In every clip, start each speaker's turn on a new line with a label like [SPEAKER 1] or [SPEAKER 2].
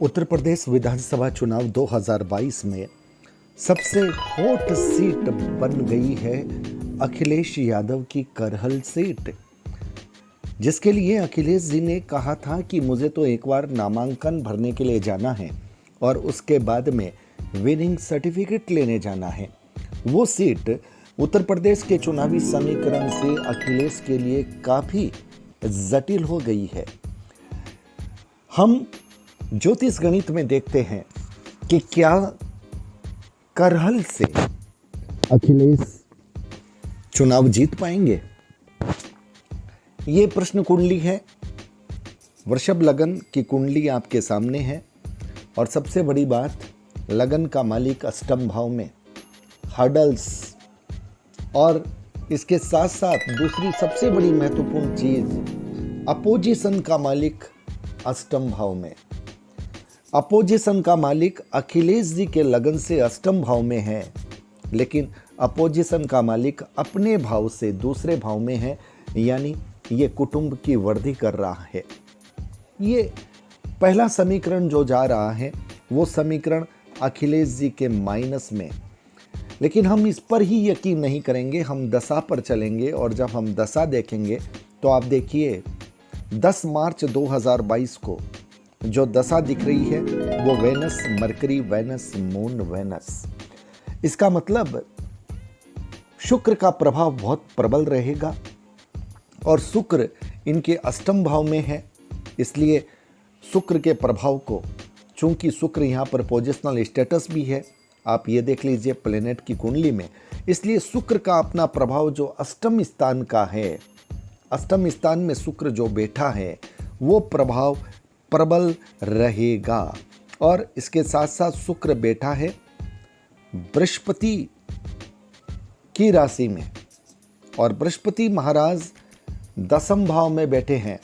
[SPEAKER 1] उत्तर प्रदेश विधानसभा चुनाव 2022 में सबसे हॉट सीट बन गई है अखिलेश यादव की करहल सीट, जिसके लिए अखिलेश जी ने कहा था कि मुझे तो एक बार नामांकन भरने के लिए जाना है और उसके बाद में विनिंग सर्टिफिकेट लेने जाना है। वो सीट उत्तर प्रदेश के चुनावी समीकरण से अखिलेश के लिए काफ़ी जटिल हो गई है। हम ज्योतिष गणित में देखते हैं कि क्या करहल से अखिलेश चुनाव जीत पाएंगे। ये प्रश्न कुंडली है, वृषभ लगन की कुंडली आपके सामने है और सबसे बड़ी बात, लगन का मालिक अष्टम भाव में, हर्डल्स, और इसके साथ साथ दूसरी सबसे बड़ी महत्वपूर्ण चीज, अपोजिशन का मालिक अष्टम भाव में। अपोजिशन का मालिक अखिलेश जी के लगन से अष्टम भाव में है, लेकिन अपोजिशन का मालिक अपने भाव से दूसरे भाव में है, यानी ये कुटुंब की वृद्धि कर रहा है। ये पहला समीकरण जो जा रहा है वो समीकरण अखिलेश जी के माइनस में, लेकिन हम इस पर ही यकीन नहीं करेंगे, हम दशा पर चलेंगे और जब हम दशा देखेंगे तो आप देखिए 10 मार्च 2022 को जो दशा दिख रही है वो Venus Mercury Venus moon Venus, इसका मतलब शुक्र का प्रभाव बहुत प्रबल रहेगा और शुक्र इनके अष्टम भाव में है, इसलिए शुक्र के प्रभाव को, चूंकि शुक्र यहाँ पर पोजिशनल स्टेटस भी है, आप ये देख लीजिए प्लेनेट की कुंडली में, इसलिए शुक्र का अपना प्रभाव जो अष्टम स्थान का है, अष्टम स्थान में शुक्र जो बैठा है वो प्रभाव प्रबल रहेगा। और इसके साथ साथ शुक्र बैठा है बृहस्पति की राशि में और बृहस्पति महाराज दसम भाव में बैठे हैं,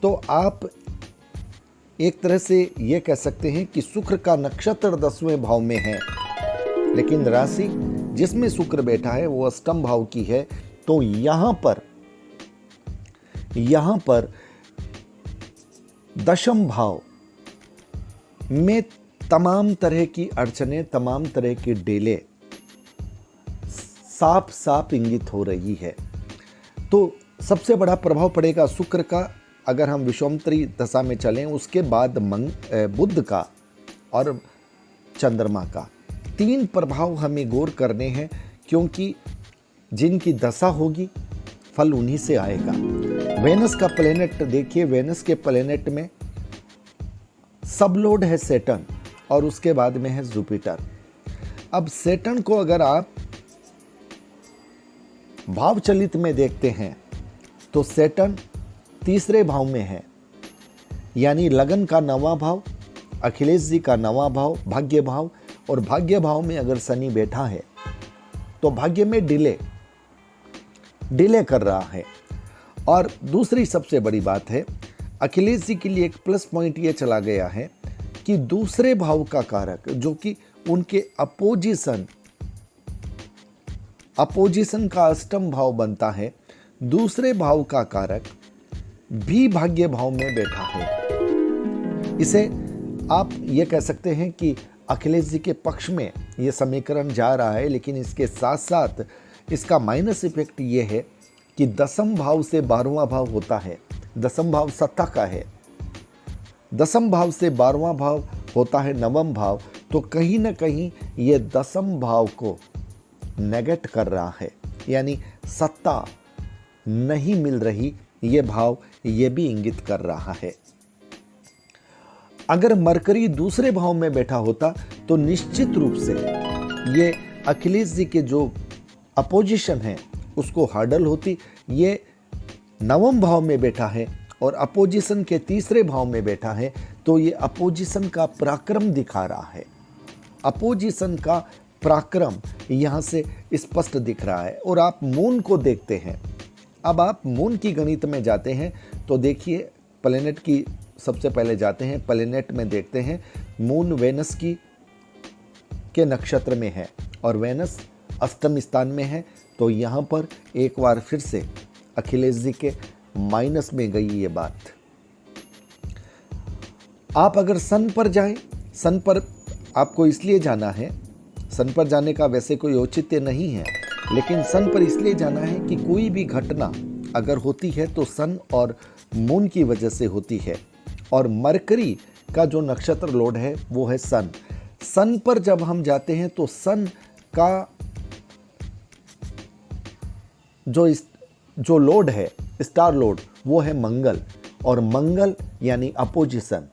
[SPEAKER 1] तो आप एक तरह से ये कह सकते हैं कि शुक्र का नक्षत्र 10वें भाव में है, लेकिन राशि जिसमें शुक्र बैठा है वो अष्टम भाव की है। तो यहां पर दशम भाव में तमाम तरह की अड़चनें, तमाम तरह की डेले साफ साफ इंगित हो रही है। तो सबसे बड़ा प्रभाव पड़ेगा शुक्र का, अगर हम विषमोत्तरी दशा में चलें, उसके बाद बुध का और चंद्रमा का। 3 प्रभाव हमें गौर करने हैं, क्योंकि जिनकी दशा होगी फल उन्हीं से आएगा। वेनस का प्लेनेट देखिए, वेनस के प्लेनेट में सबलोड है सैटर्न और उसके बाद में है जुपिटर। अब सैटर्न को अगर आप भाव चलित में देखते हैं तो सैटर्न तीसरे भाव में है, यानी लगन का 9वां भाव, अखिलेश जी का 9वां भाव भाग्य भाव, और भाग्य भाव में अगर शनि बैठा है तो भाग्य में डिले कर रहा है। और दूसरी सबसे बड़ी बात है, अखिलेश जी के लिए एक प्लस पॉइंट ये चला गया है कि दूसरे भाव का कारक जो कि उनके अपोजिशन का अष्टम भाव बनता है, दूसरे भाव का कारक भी भाग्य भाव में बैठा है। इसे आप ये कह सकते हैं कि अखिलेश जी के पक्ष में ये समीकरण जा रहा है, लेकिन इसके साथ साथ इसका माइनस इफेक्ट ये है कि दसम भाव से 12वां भाव होता है, दसम भाव सत्ता का है, दसम भाव से 12वां भाव होता है 9वां भाव, तो कहीं ना कहीं ये दसम भाव को नेगेट कर रहा है, यानी सत्ता नहीं मिल रही, ये भाव ये भी इंगित कर रहा है। अगर मरकरी दूसरे भाव में बैठा होता तो निश्चित रूप से ये अखिलेश जी के जो अपोजिशन है उसको हार्डल होती। ये 9वें भाव में बैठा है और अपोजिशन के तीसरे भाव में बैठा है, तो ये अपोजिशन का पराक्रम दिखा रहा है, अपोजिशन का पराक्रम यहाँ से स्पष्ट दिख रहा है। और आप मून को देखते हैं, अब आप मून की गणित में जाते हैं तो देखिए प्लेनेट की सबसे पहले जाते हैं, प्लेनेट में देखते हैं मून वेनस के नक्षत्र में है और वेनस अष्टम स्थान में है, तो यहाँ पर एक बार फिर से अखिलेश जी के माइनस में गई ये बात। आप अगर सन पर जाएं, सन पर आपको इसलिए जाना है, सन पर जाने का वैसे कोई औचित्य नहीं है, लेकिन सन पर इसलिए जाना है कि कोई भी घटना अगर होती है तो सन और मून की वजह से होती है। और मरकरी का जो नक्षत्र लोड है वो है सन। सन पर जब हम जाते हैं तो सन का जो लोड है, स्टार लोड, वो है मंगल। और मंगल यानी अपोजिशन।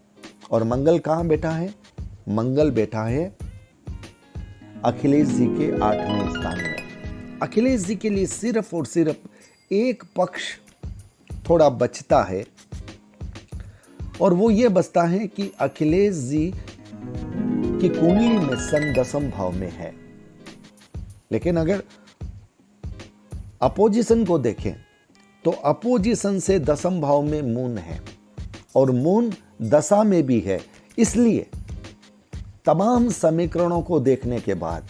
[SPEAKER 1] और मंगल कहाँ बैठा है? मंगल बैठा है अखिलेश जी के 8वें स्थान में। अखिलेश जी के लिए सिर्फ और सिर्फ एक पक्ष थोड़ा बचता है, और वो ये बचता है कि अखिलेश जी की कुंडली में सन 10वें भाव में है। लेकिन अगर अपोजिशन को देखें तो अपोजिशन से 10वें भाव में मून है, और मून दशा में भी है। इसलिए तमाम समीकरणों को देखने के बाद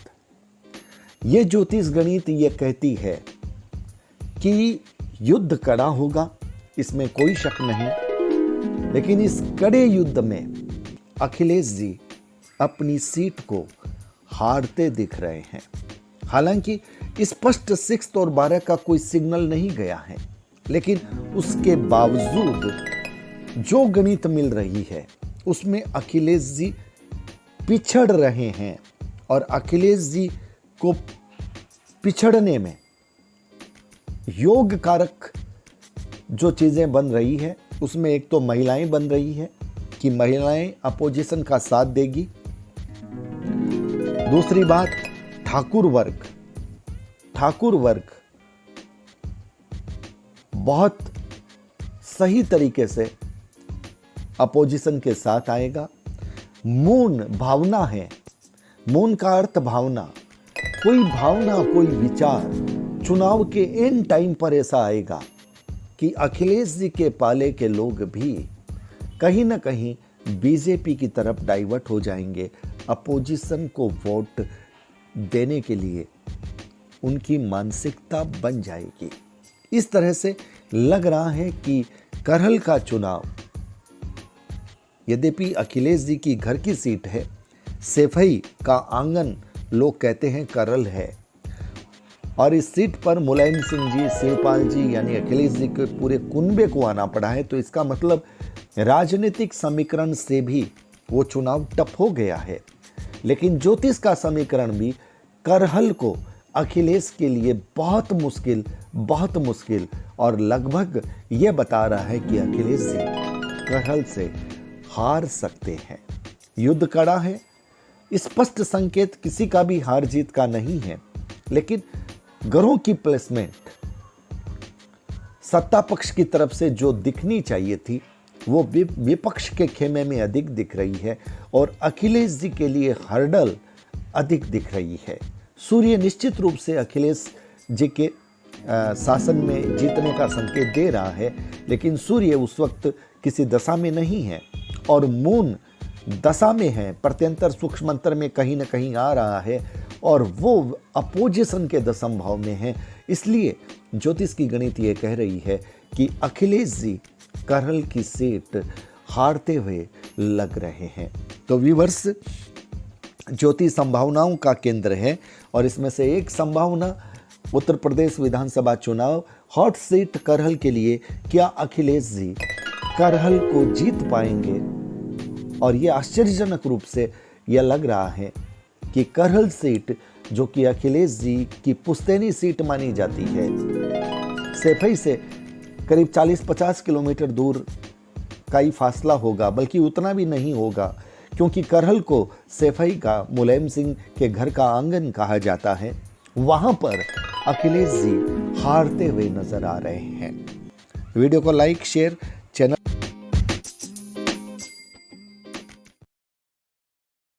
[SPEAKER 1] ये ज्योतिष गणित ये कहती है कि युद्ध कड़ा होगा, इसमें कोई शक नहीं। लेकिन इस कड़े युद्ध में अखिलेश जी अपनी सीट को हारते दिख रहे हैं। हालांकि स्पष्ट 6 और 12 का कोई सिग्नल नहीं गया है, लेकिन उसके बावजूद जो गणित मिल रही है उसमें अखिलेश जी पिछड़ रहे हैं। और अखिलेश जी को पिछड़ने में योग कारक जो चीजें बन रही है उसमें एक तो महिलाएं बन रही है कि महिलाएं अपोजिशन का साथ देगी। दूसरी बात, ठाकुर वर्ग बहुत सही तरीके से अपोजिशन के साथ आएगा। मून भावना है, मून का अर्थ भावना। कोई भावना, कोई विचार चुनाव के एंड टाइम पर ऐसा आएगा कि अखिलेश जी के पाले के लोग भी कहीं ना कहीं बीजेपी की तरफ डाइवर्ट हो जाएंगे। अपोजिशन को वोट देने के लिए उनकी मानसिकता बन जाएगी। इस तरह से लग रहा है कि करहल का चुनाव, यद्यपि अखिलेश जी की घर की सीट है, सेफई का आंगन लोग कहते हैं करहल है, और इस सीट पर मुलायम सिंह जी, शिवपाल जी यानी अखिलेश जी के पूरे कुनबे को आना पड़ा है। तो इसका मतलब राजनीतिक समीकरण से भी वो चुनाव टफ हो गया है। लेकिन ज्योतिष का समीकरण भी करहल को अखिलेश के लिए बहुत मुश्किल और लगभग ये बता रहा है कि अखिलेश जी करहल से हार सकते हैं। युद्ध कड़ा है, स्पष्ट संकेत किसी का भी हार जीत का नहीं है, लेकिन ग्रहों की प्लेसमेंट सत्ता पक्ष की तरफ से जो दिखनी चाहिए थी वो विपक्ष के खेमे में अधिक दिख रही है, और अखिलेश जी के लिए हर्डल अधिक दिख रही है। सूर्य निश्चित रूप से अखिलेश जी के शासन में जीतने का संकेत दे रहा है, लेकिन सूर्य उस वक्त किसी दशा में नहीं है, और मून दशा में है, प्रत्यंतर सूक्ष्म अंतर में कहीं ना कहीं आ रहा है, और वो अपोजिशन के 10वें भाव में है। इसलिए ज्योतिष की गणित ये कह रही है कि अखिलेश जी करहल की सीट हारते हुए लग रहे हैं। तो व्यूअर्स, ज्योतिष संभावनाओं का केंद्र है, और इसमें से एक संभावना उत्तर प्रदेश विधानसभा चुनाव हॉट सीट करहल के लिए, क्या अखिलेश जी करहल को जीत पाएंगे? और ये आश्चर्यजनक रूप से यह लग रहा है कि करहल सीट, जो कि अखिलेश जी की पुश्तैनी सीट मानी जाती है, सेफई से करीब 40-50 किलोमीटर दूर का ही फासला होगा, बल्कि उतना भी नहीं होगा, क्योंकि करहल को सेफई का मुलायम सिंह के घर का आंगन कहा जाता है। वहां पर अखिलेश जी हारते हुए नजर आ रहे हैं। वीडियो को लाइक, शेयर